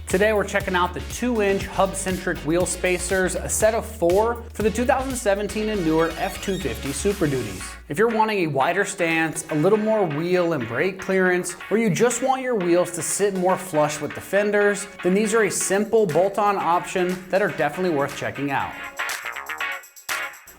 Today we're checking out the 2-inch Hubcentric Wheel Spacers, a set of 4 for the 2017 and newer F-250 Super Duties. If you're wanting a wider stance, a little more wheel and brake clearance, or you just want your wheels to sit more flush with the fenders, then these are a simple bolt-on option that are definitely worth checking out.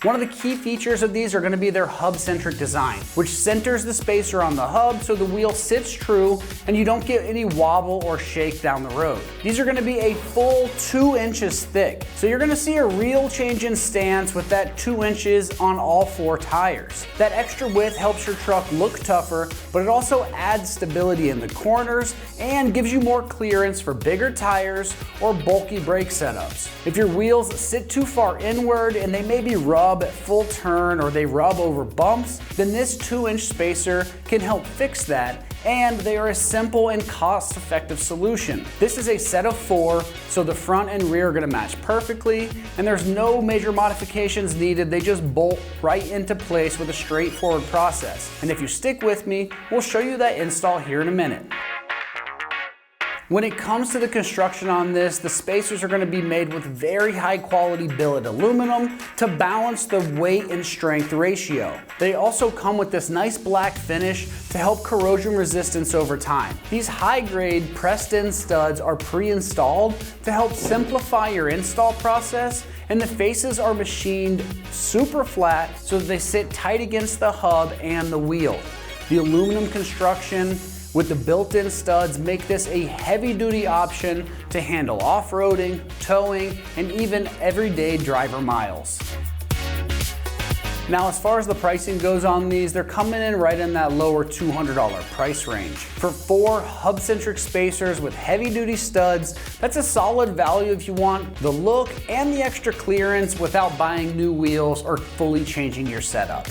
One of the key features of these are going to be their hub-centric design, which centers the spacer on the hub so the wheel sits true and you don't get any wobble or shake down the road. These are going to be a full 2 inches thick, so you're going to see a real change in stance with that 2 inches on all 4 tires. That extra width helps your truck look tougher, but it also adds stability in the corners and gives you more clearance for bigger tires or bulky brake setups. If your wheels sit too far inward and they maybe rub at full turn or they rub over bumps, then this 2-inch spacer can help fix that, and they are a simple and cost-effective solution. This is a set of 4, so the front and rear are going to match perfectly, and there's no major modifications needed. They just bolt right into place with a straightforward process. And if you stick with me, we'll show you that install here in a minute. When it comes to the construction on this, the spacers are going to be made with very high quality billet aluminum to balance the weight and strength ratio. They also come with this nice black finish to help corrosion resistance over time. These high grade pressed in studs are pre-installed to help simplify your install process, and the faces are machined super flat so that they sit tight against the hub and the wheel. The aluminum construction with the built-in studs make this a heavy-duty option to handle off-roading, towing, and even everyday driver miles. Now, as far as the pricing goes on these, they're coming in right in that lower $200 price range. For 4 hub-centric spacers with heavy-duty studs, that's a solid value if you want the look and the extra clearance without buying new wheels or fully changing your setup.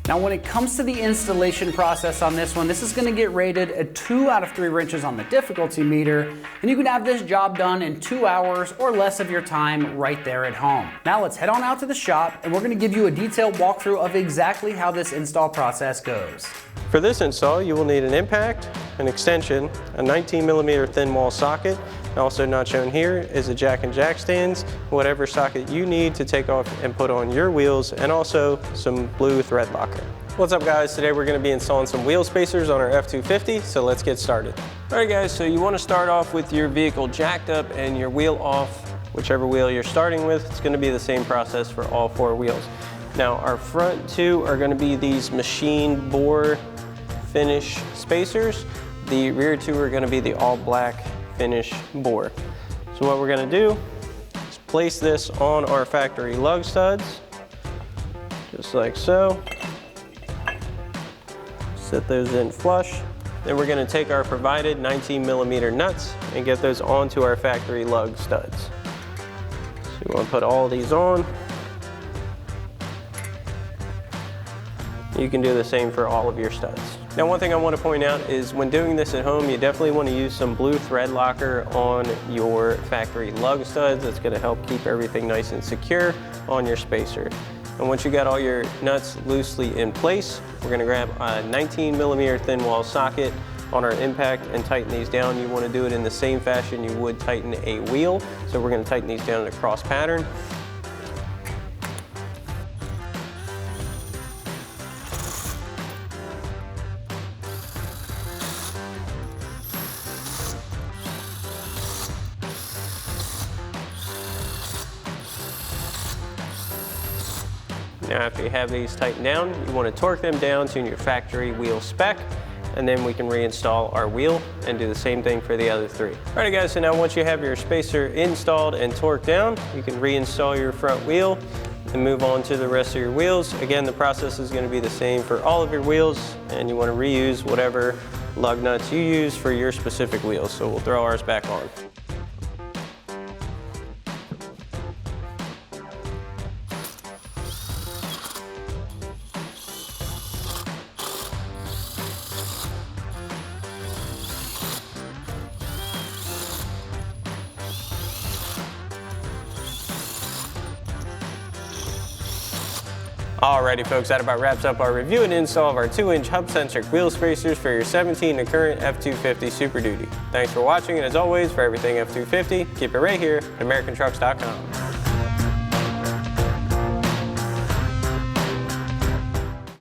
Now, when it comes to the installation process on this one, this is going to get rated a 2 out of 3 wrenches on the difficulty meter, and you can have this job done in 2 hours or less of your time right there at home. Now let's head on out to the shop, and we're going to give you a detailed walkthrough of exactly how this install process goes. For this install, you will need an impact, an extension, a 19mm thin wall socket. Also not shown here is a jack and jack stands, whatever socket you need to take off and put on your wheels, and also some blue thread locker. What's up guys, today we're going to be installing some wheel spacers on our F-250, so let's get started. Alright guys, so you want to start off with your vehicle jacked up and your wheel off, whichever wheel you're starting with. It's going to be the same process for all 4 wheels. Now our front 2 are going to be these machined bore finish spacers. The rear 2 are going to be the all black finish bore. So what we're going to do is place this on our factory lug studs, just like so. Set those in flush. Then we're going to take our provided 19mm nuts and get those onto our factory lug studs. So you want to put all these on. You can do the same for all of your studs. Now, one thing I want to point out is when doing this at home, you definitely want to use some blue thread locker on your factory lug studs. That's going to help keep everything nice and secure on your spacer. And once you got all your nuts loosely in place, we're going to grab a 19mm thin wall socket on our impact and tighten these down. You want to do it in the same fashion you would tighten a wheel. So we're going to tighten these down in a cross pattern. Now after you have these tightened down, you want to torque them down to your factory wheel spec, and then we can reinstall our wheel and do the same thing for the other 3. Alright guys, so now once you have your spacer installed and torqued down, you can reinstall your front wheel and move on to the rest of your wheels. Again, the process is going to be the same for all of your wheels, and you want to reuse whatever lug nuts you use for your specific wheels. So we'll throw ours back on. Alrighty folks, that about wraps up our review and install of our 2-inch Hubcentric wheel spacers for your 17 and current F-250 Super Duty. Thanks for watching, and as always, for everything F-250, keep it right here at AmericanTrucks.com.